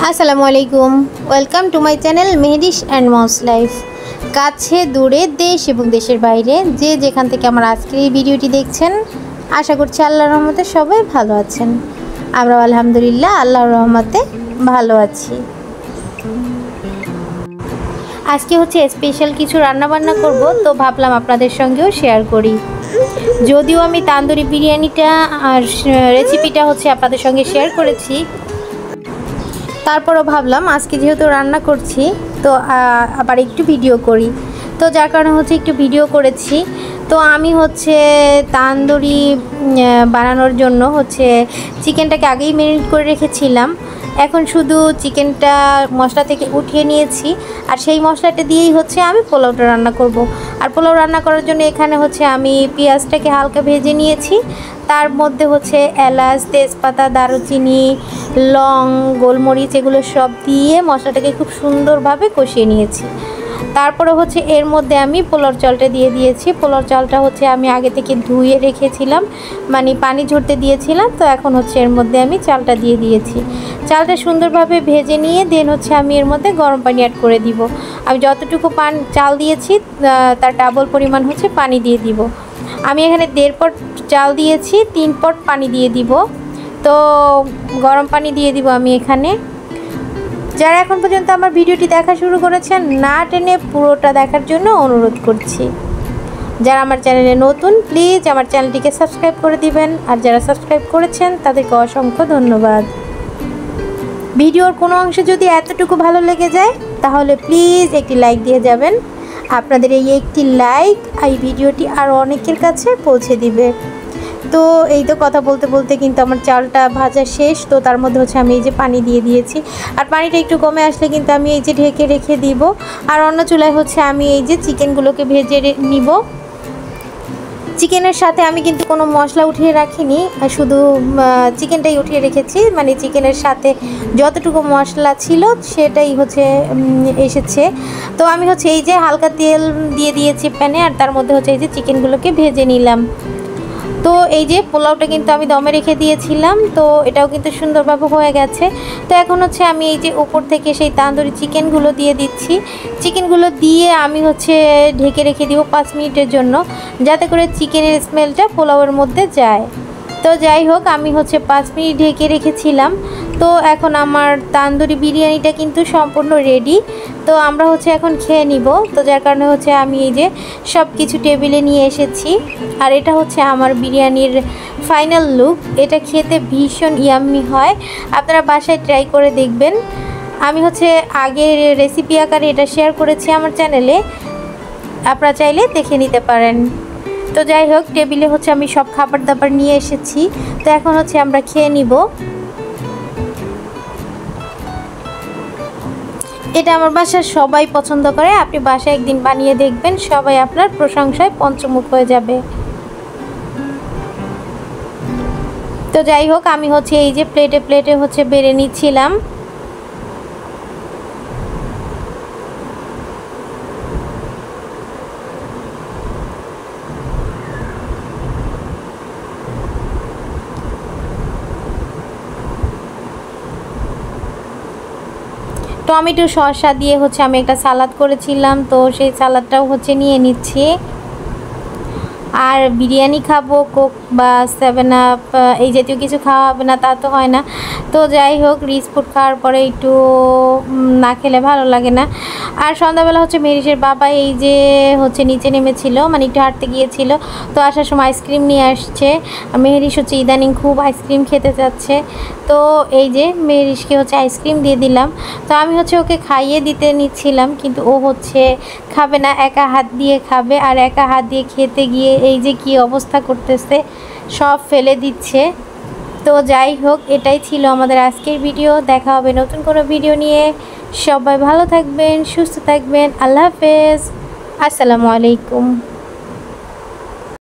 আসসালামু আলাইকুম, welcome to my channel Mehedi's and moms life. কাছে দূরে দেশ এবং দেশের বাইরে যে যেখান থেকে আমার আজকের এই ভিডিওটি দেখছেন, আশা করছি আল্লাহর রহমতে সবাই ভালো আছেন। আমরা আলহামদুলিল্লাহ আল্লাহর রহমতে ভালো আছি। আজকে হচ্ছে স্পেশাল কিছু রান্নাবান্না করব, তো ভাবলাম আপনাদের সঙ্গেও শেয়ার করি। যদিও আমি তান্দুরি বিরিয়ানিটা আর রেসিপিটা হচ্ছে আপনাদের সঙ্গে শেয়ার করেছি, তারপরও ভাবলাম আজকে যেহেতু রান্না করছি তো আবার একটু ভিডিও করি, তো যার কারণে হচ্ছে একটু ভিডিও করেছি। তো আমি হচ্ছে তান্দুরি বানানোর জন্য হচ্ছে চিকেনটাকে আগেই ম্যারিনেট করে রেখেছিলাম। এখন শুধু চিকেনটা মশলা থেকে উঠিয়ে নিয়েছি, আর সেই মশলাটা দিয়েই হচ্ছে আমি পোলাওটা রান্না করব। আর পোলাও রান্না করার জন্য এখানে হচ্ছে আমি পেঁয়াজটাকে হালকা ভেজে নিয়েছি, তার মধ্যে হচ্ছে এলাচ, তেজপাতা, দারুচিনি, লং, গোলমরিচ এগুলো সব দিয়ে মশলাটাকে খুব সুন্দরভাবে কষিয়ে নিয়েছি। তারপরে হচ্ছে এর মধ্যে আমি পোলাওর চালটা দিয়ে দিয়েছি। পোলাওর চালটা হচ্ছে আমি আগে থেকে ধুয়ে রেখেছিলাম, মানে পানি ঝরতে দিয়েছিলাম। তো এখন হচ্ছে এর মধ্যে আমি চালটা দিয়ে দিয়েছি। চালটা সুন্দরভাবে ভেজে নিয়ে দেন হচ্ছে আমি এর মধ্যে গরম পানি অ্যাড করে দিব। আমি যতটুকু চাল দিয়েছি তার ডাবল পরিমাণ হচ্ছে পানি দিয়ে দিব। আমি এখানে 1.5 পট চাল দিয়েছি, 3 পট পানি দিয়ে দিব। তো গরম পানি দিয়ে দিব আমি এখানে। যারা এখন পর্যন্ত আমার ভিডিওটি দেখা শুরু করেছেন, না টেনে পুরোটা দেখার জন্য অনুরোধ করছি। যারা আমার চ্যানেলে নতুন, প্লিজ আমার চ্যানেলটিকে সাবস্ক্রাইব করে দিবেন, আর যারা সাবস্ক্রাইব করেছেন তাদেরকে অসংখ্য ধন্যবাদ। ভিডিওর কোনো অংশে যদি এতটুকু ভালো লেগে যায় তাহলে প্লিজ একটি লাইক দিয়ে যাবেন। আপনাদের এই একটি লাইক এই ভিডিওটি আরও অনেকের কাছে পৌঁছে দিবে। তো এই তো কথা বলতে বলতে কিন্তু আমার চালটা ভাজা শেষ। তো তার মধ্যে হচ্ছে আমি এই যে পানি দিয়ে দিয়েছি, আর পানিটা একটু কমে আসলে কিন্তু আমি এই যে ঢেকে রেখে দিব। আর অন্য চুলায় হচ্ছে আমি এই যে চিকেনগুলোকে ভেজে নিব। চিকেনের সাথে আমি কিন্তু কোনো মশলা উঠিয়ে রাখিনি, শুধু চিকেনটাই উঠিয়ে রেখেছি। মানে চিকেনের সাথে যতটুকু মশলা ছিল সেটাই হচ্ছে এসেছে। তো আমি হচ্ছে এই যে হালকা তেল দিয়ে দিয়েছি প্যানে, আর তার মধ্যে হচ্ছে এই যে চিকেনগুলোকে ভেজে নিলাম। তো এই যে পোলাওটা কিন্তু আমি দমে রেখে দিয়েছিলাম, তো এটাও কিন্তু সুন্দরভাবে হয়ে গেছে। তো এখন হচ্ছে আমি এই যে উপর থেকে সেই তান্দুরি চিকেনগুলো দিয়ে দিচ্ছি। চিকেনগুলো দিয়ে আমি হচ্ছে ঢেকে রেখে দিব 5 মিনিটের জন্য, যাতে করে চিকেনের স্মেলটা পোলাওয়ের মধ্যে যায়। তো যাই হোক, আমি হচ্ছে 5 মিনিট ঢেকে রেখেছিলাম। তো এখন আমার তান্দুরি বিরিয়ানিটা কিন্তু সম্পূর্ণ রেডি। তো আমরা হচ্ছে এখন খেয়ে নিব। তো যার কারণে হচ্ছে আমি এই যে সব কিছু টেবিলে নিয়ে এসেছি, আর এটা হচ্ছে আমার বিরিয়ানির ফাইনাল লুক। এটা খেতে ভীষণ ইয়াম্মি হয়, আপনারা বাসায় ট্রাই করে দেখবেন। আমি হচ্ছে আগে রেসিপি আকারে এটা শেয়ার করেছি আমার চ্যানেলে, আপনারা চাইলে দেখে নিতে পারেন। তো যাই হোক, টেবিলে হচ্ছে আমি সব খাবার দাবার নিয়ে এসেছি। তো এখন হচ্ছে আমরা খেয়ে নিব। এটা আমার বাসার সবাই পছন্দ করে, আপনি বাসায় একদিন বানিয়ে দেখবেন, সবাই আপনার প্রশংসায় পঞ্চমুখ হয়ে যাবে। তো যাই হোক, আমি হচ্ছে এই যে প্লেটে প্লেটে হচ্ছে বেড়ে নিচ্ছিলাম। টমেটো শসা দিয়ে হচ্ছে আমি একটা সালাদ করেছিলাম, তো সেই সালাদটাও হচ্ছে নিয়ে নিচ্ছি। আর বিরিয়ানি খাবো, কোক বা 7 আপ এই জাতীয় কিছু খাওয়া হবে না তা তো হয় না। তো যাই হোক, রিচ ফুড খাওয়ার পরে একটু না খেলে ভালো লাগে না। আর সন্ধ্যাবেলা হচ্ছে মেহেরিসের বাবা এই যে হচ্ছে নিচে নেমেছিল, মানে একটু হাঁটতে গিয়েছিল। তো আসার সময় আইসক্রিম নিয়ে আসছে। মেহেরিস হচ্ছে ইদানিং খুব আইসক্রিম খেতে চাচ্ছে। তো এই যে মেহেরিসকে হচ্ছে আইসক্রিম দিয়ে দিলাম। তো আমি হচ্ছে ওকে খাইয়ে দিতে নিচ্ছিলাম, কিন্তু ও হচ্ছে খাবে না, একা হাত দিয়ে খাবে। আর একা হাত দিয়ে খেতে গিয়ে এই যে কি অবস্থা করতেছে, সব ফেলে দিচ্ছে। তো যাই হোক, এটাই ছিল আমাদের আজকের ভিডিও। দেখা হবে নতুন কোনো ভিডিও নিয়ে। সবাই ভালো থাকবেন, সুস্থ থাকবেন। আল্লাহ হাফেজ, আসসালামু আলাইকুম।